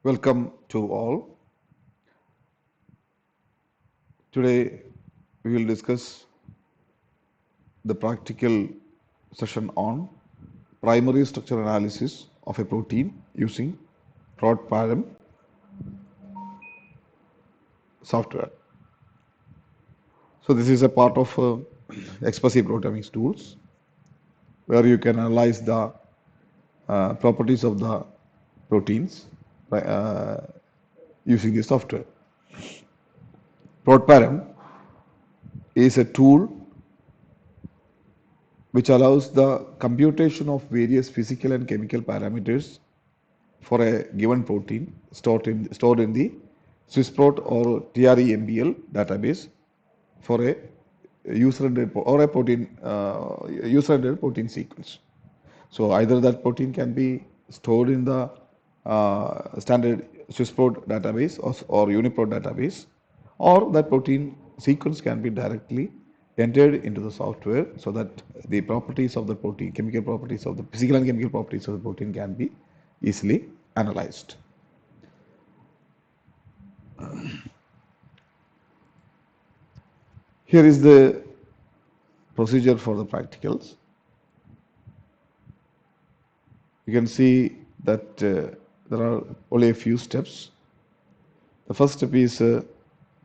Welcome to all. Today we will discuss the practical session on primary structure analysis of a protein using ProtParam software. So this is a part of expressive proteomics tools where you can analyze the properties of the proteins by, using the software. ProtParam is a tool which allows the computation of various physical and chemical parameters for a given protein stored in the Swissprot or TREMBL database for a user-rendered or a protein user-rendered protein sequence. So either that protein can be stored in the standard Swissprot database or UniProt database, or that protein sequence can be directly entered into the software so that the properties of the protein, chemical properties of the physical and chemical properties of the protein can be easily analyzed. Here is the procedure for the practicals. You can see that there are only a few steps. The first step is to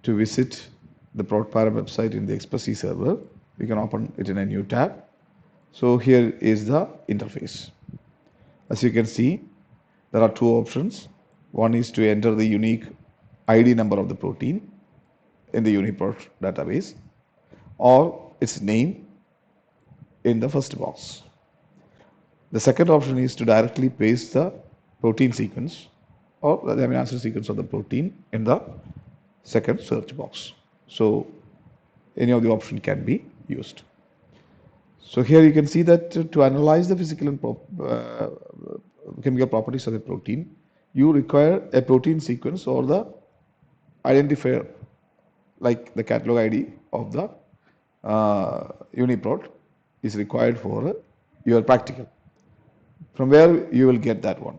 visit the ProtParam website in the Express server. We can open it in a new tab. So here is the interface. As you can see, there are two options. One is to enter the unique ID number of the protein in the UniProt database or its name in the first box. The second option is to directly paste the protein sequence or the amino acid sequence of the protein in the second search box. So any of the option can be used. So here you can see that to analyze the physical and chemical properties of the protein, you require a protein sequence or the identifier like the catalog ID of the UniProt is required for your practical. From where you will get that one?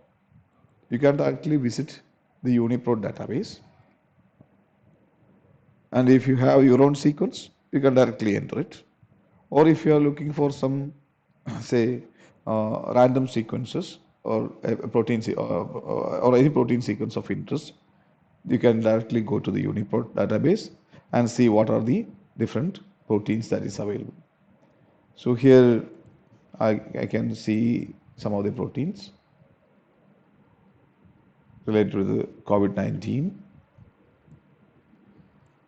You can directly visit the UniProt database, and if you have your own sequence, you can directly enter it. Or if you are looking for some, say, random sequences or a protein or any protein sequence of interest, you can directly go to the UniProt database and see what are the different proteins that is available. So here I can see some of the proteins related to the COVID-19.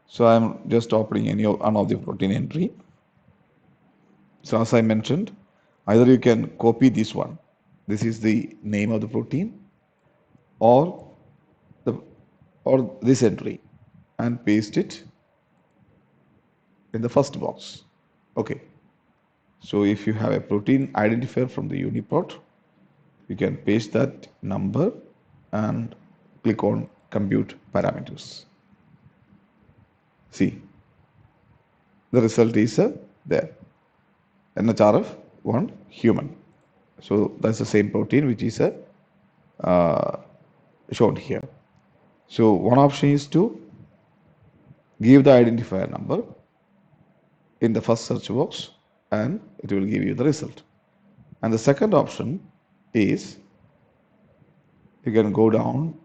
So I'm just opening one of the protein entry. So as I mentioned, either you can copy this one. This is the name of the protein, or this entry, and paste it in the first box. Okay. So if you have a protein identifier from the UniProt, you can paste that number and click on compute parameters. See, the result is there. NHRF1 human. So that's the same protein which is shown here. So one option is to give the identifier number in the first search box and it will give you the result. And the second option is you can go down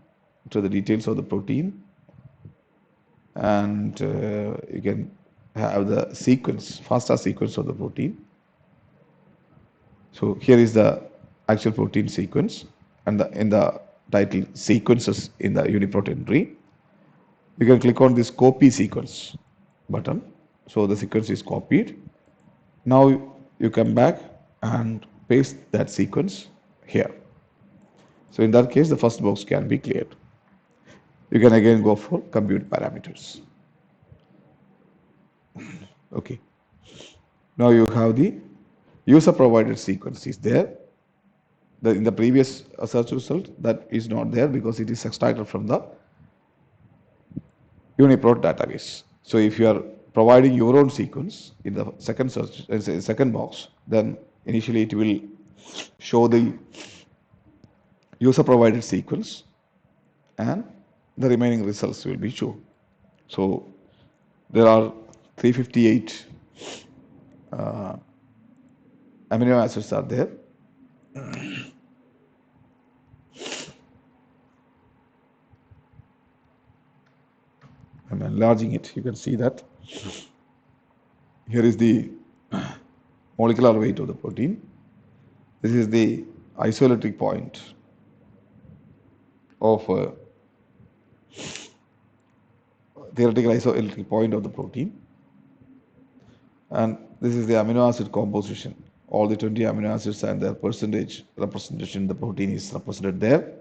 to the details of the protein and you can have the sequence, FASTA sequence of the protein. So here is the actual protein sequence, and in the title sequences in the UniProt entry, you can click on this copy sequence button. So the sequence is copied. Now you come back and paste that sequence here. So in that case, the first box can be cleared. You can again go for compute parameters. Okay. Now you have the user provided sequence is there. In the previous search result, that is not there because it is extracted from the UniProt database. So if you are providing your own sequence in the second search, second box, then initially it will show the user provided sequence, and the remaining results will be shown. So there are 358 amino acids are there. I'm enlarging it. You can see that here is the molecular weight of the protein. This is the isoelectric point of theoretical isoelectric point of the protein, and this is the amino acid composition. All the 20 amino acids and their percentage representation in the protein is represented there.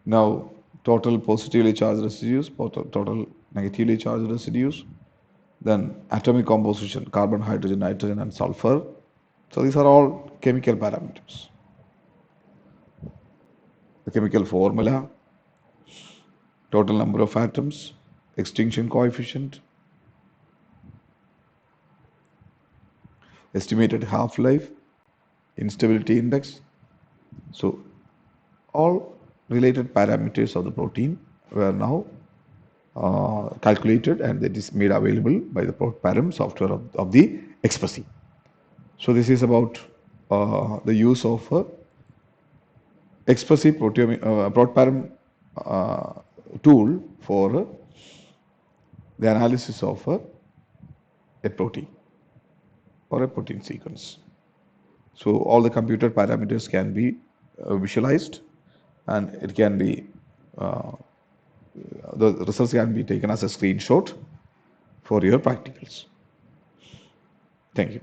Now total positively charged residues, total negatively charged residues, then atomic composition, carbon, hydrogen, nitrogen and sulfur. So these are all chemical parameters. The chemical formula, total number of atoms, extinction coefficient, estimated half-life, instability index. So all related parameters of the protein were now calculated, and that is made available by the ProtParam software of the Expressy. So this is about the use of Expressy ProtParam tool for the analysis of a protein or a protein sequence. So all the computer parameters can be visualized, and it can be the results can be taken as a screenshot for your practicals. Thank you.